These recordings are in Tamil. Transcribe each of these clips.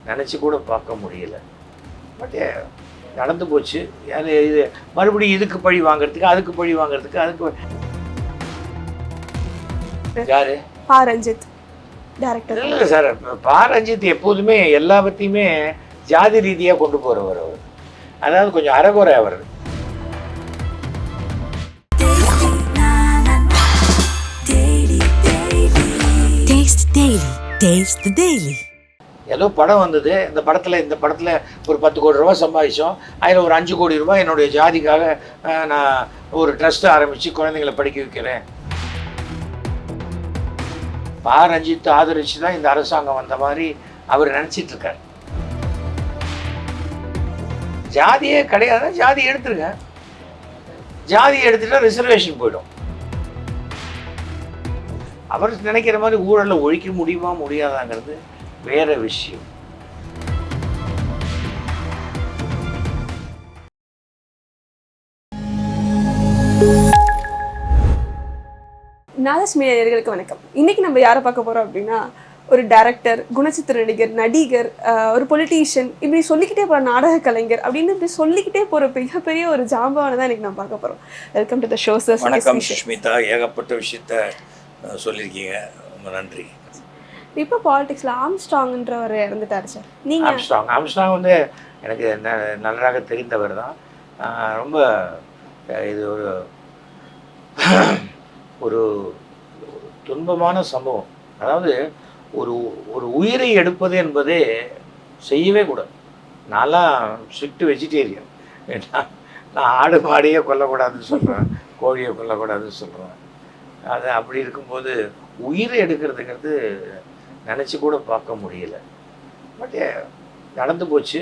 நினச்சி கூட பார்க்க முடியல. பட் நடந்து போச்சு. இது மறுபடியும் இதுக்கு பழி வாங்குறதுக்கு, அதுக்கு பழி வாங்குறதுக்கு, அதுக்கு யாரு? பா ரஞ்சித் டைரக்டர். இல்லை சார், பா ரஞ்சித் எப்போதுமே எல்லாத்தையுமே ஜாதி ரீதியாக கொண்டு போகிறவர் அவர். அதாவது கொஞ்சம் அறகுறை அவர். ஏதோ படம் வந்தது, இந்த படத்தில் ஒரு 10 கோடி ரூபா சம்பாதிச்சோம், அதில் ஒரு 5 கோடி ரூபாய் என்னுடைய ஜாதிக்காக நான் ஒரு ட்ரஸ்ட் ஆரம்பித்து குழந்தைங்களை படிக்க வைக்கிறேன். பா ரஞ்சித் ஆதரிச்சு தான் இந்த அரசாங்கம் வந்த மாதிரி அவர் நினச்சிட்டு இருக்கார். ஜாதியே கிடையாது, ஜாதி எடுத்துருங்க. ஜாதி எடுத்துட்டா ரிசர்வேஷன் போயிடும். அவர் நினைக்கிற மாதிரி ஊழலை ஒழிக்க முடியுமா முடியாதாங்கிறது வேற விஷயம். நாதஸ்மி நேயர்களுக்கு வணக்கம். இன்னைக்கு நம்ம யாரை பார்க்க போறோம் அப்படின்னா, ஒரு டைரக்டர், குணச்சித்திர நடிகர், நடிகர், ஒரு பொலிட்டீஷியன், இப்படி சொல்லிக்கிட்டே போகிற நாடக கலைஞர் அப்படின்னு இப்படி சொல்லிக்கிட்டே போகிற மிகப்பெரிய ஒரு ஜாம்பவானை தான் இன்னைக்கு நான் பார்க்க போகிறோம். Welcome to the show sir. வணக்கம் சுஷ்மிதா, ஏகப்பட்ட விஷயத்த சொல்லியிருக்கீங்க, ரொம்ப நன்றி. இப்போ பாலிடிக்ஸில் ஆம்ஸ்ட்ராங்ன்றவர் இறந்துட்டார் சார். நீங்கள் ஆம்ஸ்ட்ராங் வந்து எனக்கு நன்றாக தெரிந்தவர் தான். ரொம்ப இது ஒரு துன்பமான சம்பவம். அதாவது ஒரு உயிரை எடுப்பது என்பதே செய்யவே கூடாது. நான்லாம் ஸ்ட்ரிக்ட் வெஜிடேரியன். நான் ஆடு மாடியே கொல்லக்கூடாதுன்னு சொல்கிறேன், கோழியை கொல்லக்கூடாதுன்னு சொல்கிறேன். அது அப்படி இருக்கும்போது உயிரை எடுக்கிறதுங்கிறது நினச்சி கூட பார்க்க முடியல. பட் நடந்து போச்சு.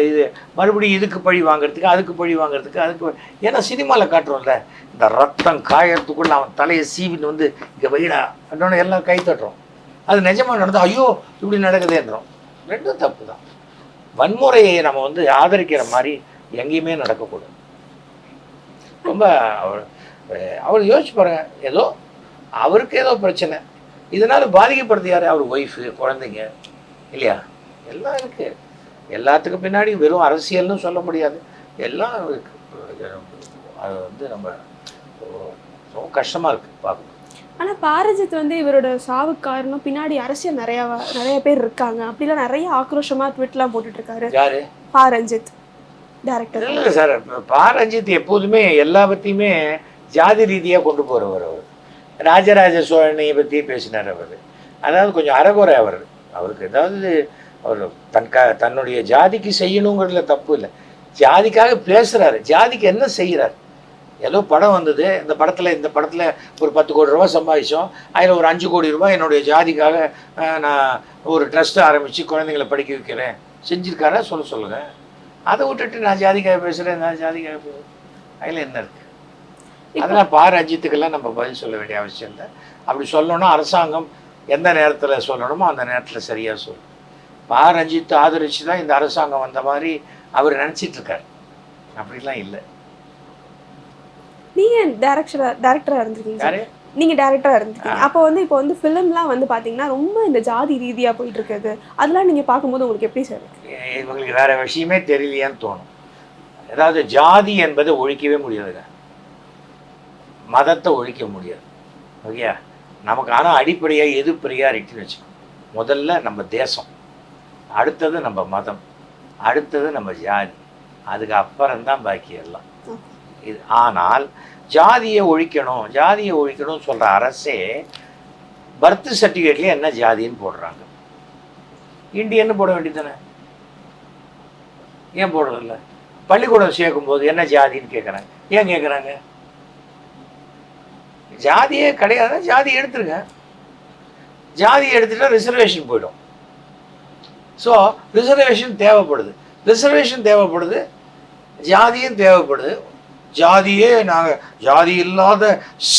இது மறுபடியும் இதுக்கு பழி வாங்குறதுக்கு, அதுக்கு பழி வாங்குறதுக்கு, அதுக்கு ஏன்னா சினிமாவில் காட்டுறோம்ல, இந்த ரத்தம் காயறதுக்குள்ள அவன் தலையை சீவின்னு வந்து இங்கே வைடா அப்படின்னு எல்லாம் கை தட்டுறோம். அது நிஜமாக நடந்தால் ஐயோ இப்படி நடக்குதுன்றோம். ரெண்டும் தப்பு தான். வன்முறையை நம்ம வந்து ஆதரிக்கிற மாதிரி எங்கேயுமே நடக்கக்கூடாது. ரொம்ப அவர் யோசிச்சு பாருங்க, ஏதோ அவருக்கு ஏதோ பிரச்சனை, இதனால் பாதிக்கப்படுறது யார்? அவர் ஒய்ஃபு, குழந்தைங்க இல்லையா? எல்லாம் இருக்குது. எல்லாத்துக்கும் பின்னாடி வெறும் அரசியல்னு சொல்ல முடியாது, எல்லாம் இருக்குது. அது வந்து நம்ம ரொம்ப கஷ்டமாக இருக்குது பார்க்கணும். ஆனால் பாரஞ்சித் வந்து இவரோட சாவுக்கு காரணம் பின்னாடி அரசியல் நிறைய பேர் இருக்காங்க அப்படிலாம் நிறைய ஆக்ரோஷமாக ட்விட்லாம் போட்டுட்ருக்காரு. யார்? பா ரஞ்சித் டைரக்டர். இல்லை சார், பா ரஞ்சித் எப்போதுமே எல்லாத்தையுமே ஜாதி ரீதியாக கொண்டு போகிறவர் அவர். ராஜராஜ சோழனையை பற்றி பேசினார் அவர். அதாவது கொஞ்சம் அறகுறை அவர். அவருக்கு ஏதாவது அவர் தன்னுடைய ஜாதிக்கு செய்யணுங்கிறதுல தப்பு இல்லை, ஜாதிக்காக பேசுகிறாரு. ஜாதிக்கு என்ன செய்கிறார்? ஏதோ படம் வந்தது, இந்த படத்தில் ஒரு 10 கோடி ரூபா சம்பாதிச்சோம், அதில் ஒரு 5 கோடி ரூபாய் என்னுடைய ஜாதிக்காக நான் ஒரு ட்ரஸ்ட் ஆரம்பித்து குழந்தைங்களை படிக்க வைக்கிறேன். செஞ்சுருக்காரா சொல்லுங்கள். அதை விட்டுட்டு நான் ஜாதிக்காக பேசுகிறேன், நான் ஜாதிக்காக பேசுகிறேன், அதில் என்ன இருக்குது? அதெல்லாம் பா ரஞ்சித்துக்கெல்லாம் நம்ம பதில் சொல்ல வேண்டிய அவசியம் இல்லை. அப்படி சொல்லணும்னா அரசாங்கம் எந்த நேரத்தில் சொல்லணுமோ அந்த நேரத்தில் சரியாக சொல்லணும். பா ரஞ்சித் ஆதரிச்சு தான் இந்த அரசாங்கம் வந்த மாதிரி அவர் நினச்சிட்ருக்கார். அப்படிலாம் இல்லை. நீங்கள் டேரக்டராக இருந்திருக்கீங்க. யாரு? நீங்கள் டேரக்டராக இருந்திருக்கீங்க. அப்போ வந்து ஃபிலிம்லாம் வந்து பார்த்தீங்கன்னா ரொம்ப இந்த ஜாதி ரீதியாக போயிட்டு இருக்குது. அதெல்லாம் நீங்கள் பார்க்கும்போது உங்களுக்கு எப்படி சார்? இவங்களுக்கு வேறு விஷயமே தெரியலையான்னு தோணும். அதாவது ஜாதி என்பதை ஒழிக்கவே முடியாதுங்க, மதத்தை ஒழிக்க முடியாது. ஓகே, நமக்கு ஆனால் அடிப்படையாக எது ப்ரியாரிட்டின்னு வச்சுக்கணும். முதல்ல நம்ம தேசம், அடுத்தது நம்ம மதம், அடுத்தது நம்ம ஜாதி, அதுக்கு அப்புறம்தான் பாக்கி எல்லாம். இது ஆனால் ஜாதியை ஒழிக்கணும்னு சொல்கிற அரசே பர்த் சர்டிஃபிகேட்லேயே என்ன ஜாதின்னு போடுறாங்க. இந்தியன்னு போட வேண்டியது தானே, ஏன் போடுறதில்ல? பள்ளிக்கூடம் சேர்க்கும்போது என்ன ஜாதின்னு கேட்குறாங்க. ஏன் கேட்குறாங்க? ஜாதியே கிடையாது, ஜாதி எடுத்துருங்க. ஜாதி எடுத்துட்டா ரிசர்வேஷன் போயிடும். ஸோ ரிசர்வேஷன் தேவைப்படுது, ஜாதியும் தேவைப்படுது. ஜாதியே நாங்கள் ஜாதி இல்லாத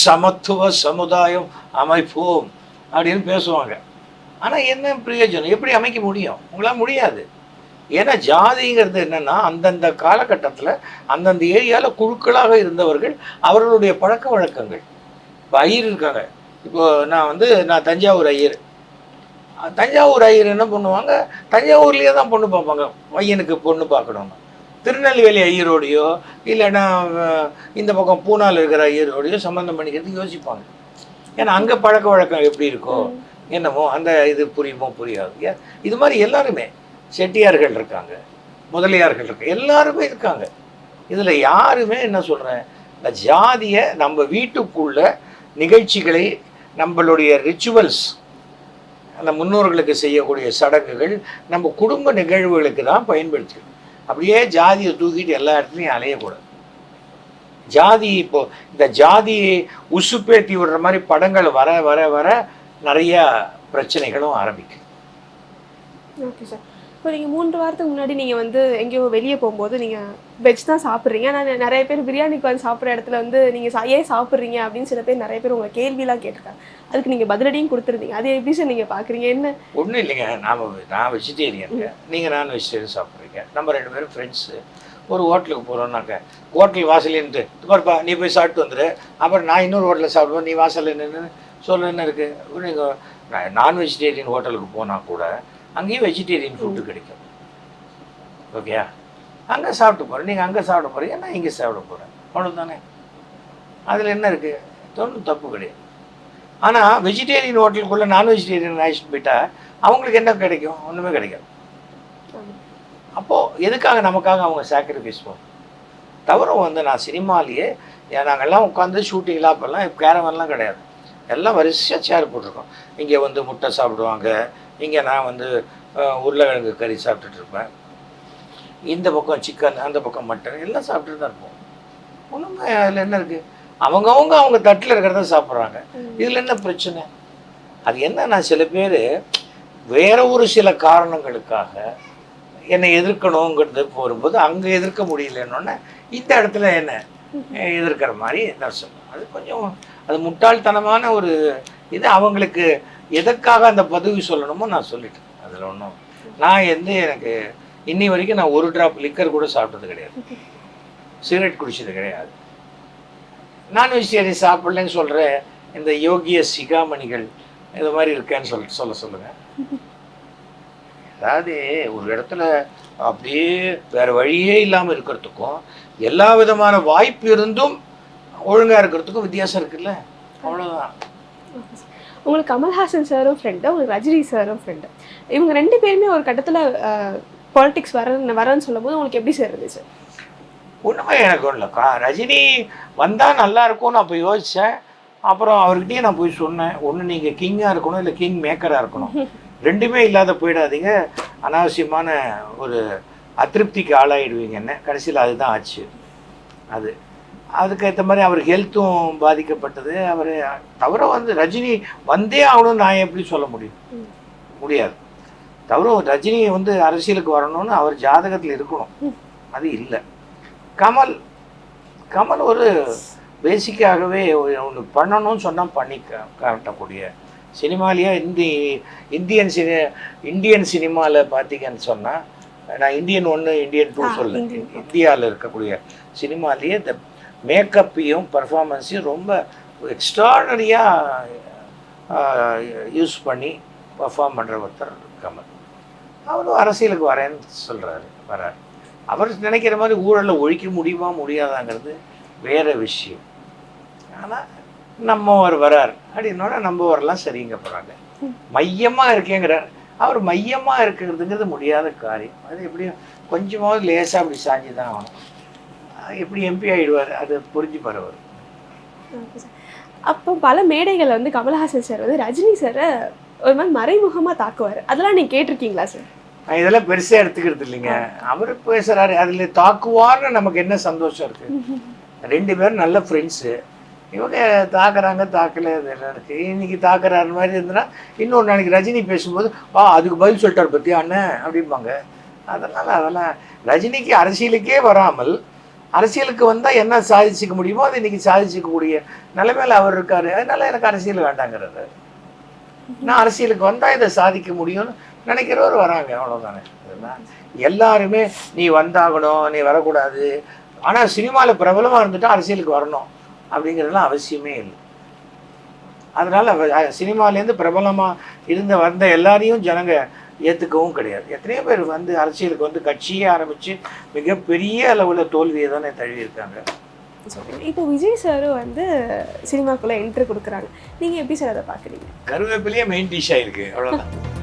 சமத்துவ சமுதாயம் அமைப்போம் அப்படின்னு பேசுவாங்க. ஆனால் என்ன பிரயோஜனம்? எப்படி அமைக்க முடியும்? உங்களால் முடியாது. ஏன்னா ஜாதிங்கிறது என்னென்னா அந்தந்த காலகட்டத்தில் அந்தந்த ஏரியாவில் குழுக்களாக இருந்தவர்கள், அவர்களுடைய பழக்க வழக்கங்கள். இப்போ ஐயர் இருக்காங்க. இப்போது நான் தஞ்சாவூர் ஐயர், தஞ்சாவூர் ஐயர் என்ன பண்ணுவாங்க, தஞ்சாவூர்லேயே தான் பொண்ணு பார்ப்பாங்க, பையனுக்கு பொண்ணு பார்க்கணும்னு. திருநெல்வேலி ஐயரோடையோ இல்லைன்னா இந்த பக்கம் பூனாவில் இருக்கிற ஐயரோடையோ சம்மந்தம் பண்ணிக்கிறதுக்கு யோசிப்பாங்க. ஏன்னா அங்கே பழக்க வழக்கம் எப்படி இருக்கோ என்னமோ அந்த இது புரியுமோ புரியாது. இது மாதிரி எல்லாருமே செட்டியார்கள் இருக்காங்க, முதலியார்கள் இருக்காங்க, எல்லாருமே இருக்காங்க. இதில் யாருமே என்ன சொல்கிறேன், இந்த ஜாதியை நம்ம வீட்டுக்குள்ள நிகழ்ச்சிகளை, நம்மளுடைய ரிச்சுவல்ஸ், அந்த முன்னோர்களுக்கு செய்யக்கூடிய சடங்குகள், நம்ம குடும்ப நிகழ்வுகளுக்கு தான் பயன்படுத்தி. அப்படியே ஜாதியை தூக்கிட்டு எல்லா இடத்துலையும் அலையக்கூடாது. ஜாதி இப்போ இந்த ஜாதி உசுப்பேத்தி விடுற மாதிரி படங்கள் வர வர வர நிறைய பிரச்சனைகளும் ஆரம்பிக்கும். Okay sir. இப்போ நீங்கள் 3 வாரத்துக்கு முன்னாடி நீங்கள் வந்து எங்கேயோ வெளியே போகும்போது நீங்கள் வெஜ் தான் சாப்பிட்றீங்க. ஆனால் நிறைய பேர் பிரியாணிக்கு வந்து சாப்பிட்ற இடத்துல வந்து நீங்கள் ஏன் சாப்பிட்றீங்க அப்படின்னு சில பேர் நிறைய பேர் உங்களை கேள்விலாம் கேட்டிருக்காங்க. அதுக்கு நீங்கள் பதிலடியும் கொடுத்துருந்தீங்க. அது எப்படி சார் நீங்கள் பார்க்குறீங்க? என்ன ஒன்றும் இல்லைங்க, நான் வெஜிடேரியனுங்க, நீங்கள் நான் வெஜிடேரியன் சாப்பிட்றீங்க, நம்ம 2 பேரும் ஃப்ரெண்ட்ஸு. ஒரு ஹோட்டலுக்கு போகிறோம்னாக்க ஹோட்டல் வாசலேன்ட்டு பாருப்பா நீ போய் சாப்பிட்டு வந்துடு, அப்புறம் நான் இன்னொரு ஹோட்டலில் சாப்பிடுவேன், நீ வாசலில் நின்று சொல்ல என்ன இருக்குது. நீங்கள் நான் வெஜிடேரியன் ஹோட்டலுக்கு போனால் கூட அங்கேயும் வெஜிடேரியன் ஃபுட்டு கிடைக்கும். ஓகேயா, அங்கே சாப்பிட்டு போகிறேன், நீங்கள் அங்கே சாப்பிட போகிறீங்க, நான் இங்கே சாப்பிட போகிறேன், அவ்வளோதானே. அதில் என்ன இருக்குது, ஒன்றும் தப்பு கிடையாது. ஆனால் வெஜிடேரியன் ஹோட்டலுக்குள்ளே நான் வெஜிடேரியன் ஆயிடுச்சுட்டு போயிட்டால் அவங்களுக்கு என்ன கிடைக்கும், ஒன்றுமே கிடைக்காது. அப்போது எதுக்காக நமக்காக அவங்க சாக்ரிஃபைஸ் பண்ணும். தவிர வந்து நான் சினிமாலேயே நாங்கள்லாம் உட்காந்து ஷூட்டிங்லாம் அப்போல்லாம் கேரவன்லாம் கிடையாது, எல்லாம் வரிசையாக சேர் போட்டிருக்கோம். இங்கே வந்து முட்டை சாப்பிடுவாங்க, இங்கே நான் வந்து உருளைக்கிழங்கு கறி சாப்பிட்டுட்ருப்பேன், இந்த பக்கம் சிக்கன், அந்த பக்கம் மட்டன், எல்லாம் சாப்பிட்டுட்டு தான் இருப்போம். ஒன்றுமே அதில் என்ன இருக்குது, அவங்க தட்டில் இருக்கிறத சாப்பிட்றாங்க, இதில் என்ன பிரச்சனை. அது என்னன்னா சில பேர் வேற ஒரு சில காரணங்களுக்காக என்னை எதிர்க்கணுங்கிறது போகும்போது அங்கே எதிர்க்க முடியலன்னொன்னே இந்த இடத்துல என்ன எதிர்க்கிற மாதிரி நான் சொல்லுவேன். அது கொஞ்சம் அது முட்டாள்தனமான ஒரு இது. அவங்களுக்கு எதற்காக அந்த பதவி சொல்லணுமோ நான் சொல்லிட்டேன். அதில் ஒன்றும் நான் எனக்கு இன்னி வரைக்கும் நான் ஒரு ட்ராப் லிக்கர் கூட சாப்பிட்டது கிடையாது, சிகரெட் குடிச்சது கிடையாது. நான் வெஜிடேரியன் சாப்பிடலன்னு சொல்கிற இந்த யோகிய சிகாமணிகள் இது மாதிரி இருக்கேன்னு சொல்லுங்கள். அதாவது ஒரு இடத்துல அப்படியே வேறு வழியே இல்லாமல் இருக்கிறதுக்கும் எல்லா விதமான வாய்ப்பு இருந்தும் ஒழுங்காக இருக்கிறதுக்கும் வித்தியாசம் இருக்குல்ல, அவ்வளோதான். உங்களுக்கு கமல்ஹாசன் சாரும் ஃப்ரெண்டு, உங்களுக்கு ரஜினி சாரும் ஃப்ரெண்டு. இவங்க 2 பேருமே ஒரு கட்டத்தில் பாலிடிக்ஸ் வரேன்னு சொல்லும் போது உங்களுக்கு எப்படி சார் இருந்துச்சு? ஒன்றுமே எனக்கு ஒன்றும் இல்லைக்கா, ரஜினி வந்தால் நல்லா இருக்கும்னு அப்போ யோசித்தேன். அப்புறம் அவர்கிட்டயே நான் போய் சொன்னேன், ஒன்று நீங்கள் கிங்காக இருக்கணும், இல்லை கிங் மேக்கராக இருக்கணும், 2மே இல்லாத போயிடாதீங்க, அனாவசியமான ஒரு அதிருப்திக்கு ஆளாயிடுவீங்க. என்ன கடைசியில் அதுதான் ஆச்சு. அதுக்கேற்ற மாதிரி அவர் ஹெல்த்தும் பாதிக்கப்பட்டது. அவர் தவிர வந்து ரஜினி வந்தே ஆகணும்னு நான் எப்படி சொல்ல முடியாது. தவிர ரஜினி வந்து அரசியலுக்கு வரணும்னு அவர் ஜாதகத்தில் இருக்கணும், அது இல்லை. கமல் ஒரு பேசிக்காகவே ஒன்று பண்ணணும்னு சொன்னால் பண்ணி காட்டக்கூடிய சினிமாலேயே இந்தியன் சினிமாவில் பார்த்தீங்கன்னு சொன்னால், நான் இந்தியன் 1 இந்தியன் 2 சொல்ல, இந்தியாவில் இருக்கக்கூடிய சினிமாலேயே இந்த மேக்கப்பையும் பர்ஃபார்மன்ஸையும் ரொம்ப எக்ஸ்ட்ராடனரியாக யூஸ் பண்ணி பர்ஃபார்ம் பண்ணுற ஒருத்தர் கமல். அவரும் அரசியலுக்கு வரேன்னு சொல்கிறாரு, வரார். அவர் நினைக்கிற மாதிரி ஊழலை ஒழிக்க முடியுமா முடியாதாங்கிறது வேறு விஷயம். ஆனால் நம்மவர் வரார் அப்படின்னோட நம்மவரெல்லாம் சரிங்க போகிறாங்க. மையமாக இருக்கேங்கிறார் அவர். மையமாக இருக்கிறதுங்கிறது முடியாத காரியம். அது எப்படியும் கொஞ்சமாவது லேசாக அப்படி சாஞ்சி தான் ஆகணும். எப்படி எம்பி ஆகிடுவார், அது புரிஞ்சு பரவார். அப்போ பல மேடைகள் வந்து கமல்ஹாசன் சார் வந்து ரஜினி சாரை ஒரு மாதிரி மறைமுகமாக தாக்குவார். அதெல்லாம் நீங்கள் கேட்டிருக்கீங்களா சார்? இதெல்லாம் பெருசாக எடுத்துக்கிறது இல்லைங்க. அவர் பேசுகிறாரு, அதில் தாக்குவார்னு நமக்கு என்ன சந்தோஷம் இருக்குது. 2 பேரும் நல்ல ஃப்ரெண்ட்ஸு. இவங்க தாக்குறாங்க தாக்கலை இதெல்லாம் இருக்குது. இன்றைக்கி தாக்குறாரு மாதிரி இருந்ததுன்னா இன்னொரு நாளைக்கு ரஜினி பேசும்போது அதுக்கு பதில் சொல்லிட்டார் பற்றி அண்ணன் அப்படிம்பாங்க. அதெல்லாம் ரஜினிக்கு அரசியலுக்கே வராமல் அரசியலுக்கு வந்தால் என்ன சாதிச்சிக்க முடியுமோ அதை இன்றைக்கி சாதிச்சிக்கக்கூடிய நிலைமையில் அவர் இருக்கார். அதனால் எனக்கு அரசியல் வேண்டாங்கிறது. நான் அரசியலுக்கு வந்தால் இதை சாதிக்க முடியும்னு நினைக்கிறவர் வராங்க, அவ்வளோதானே. இதெல்லாம் எல்லாருமே நீ வந்தாகணும், நீ வரக்கூடாது, ஆனால் சினிமாவில் பிரபலமாக இருந்துட்டால் அரசியலுக்கு வரணும் அப்படிங்கிறதுலாம் அவசியமே இல்லை. அதனால் சினிமாலேருந்து பிரபலமாக வந்த எல்லாரையும் ஜனங்க ஏற்றுக்கவும் கிடையாது. எத்தனையோ பேர் வந்து அரசியலுக்கு வந்து கட்சியே ஆரம்பித்து மிகப்பெரிய அளவில் தோல்வியை தானே தழுவியிருக்காங்க. இப்போ விஜய் சாரும் வந்து சினிமாக்குள்ளே என்ட்ரி கொடுக்குறாங்க. நீங்கள் எப்படி சார் அதை பார்க்குறீங்க? கருவேப்பிலையே மெயின் டிஷ்ஷாக இருக்குது, அவ்வளோதான்.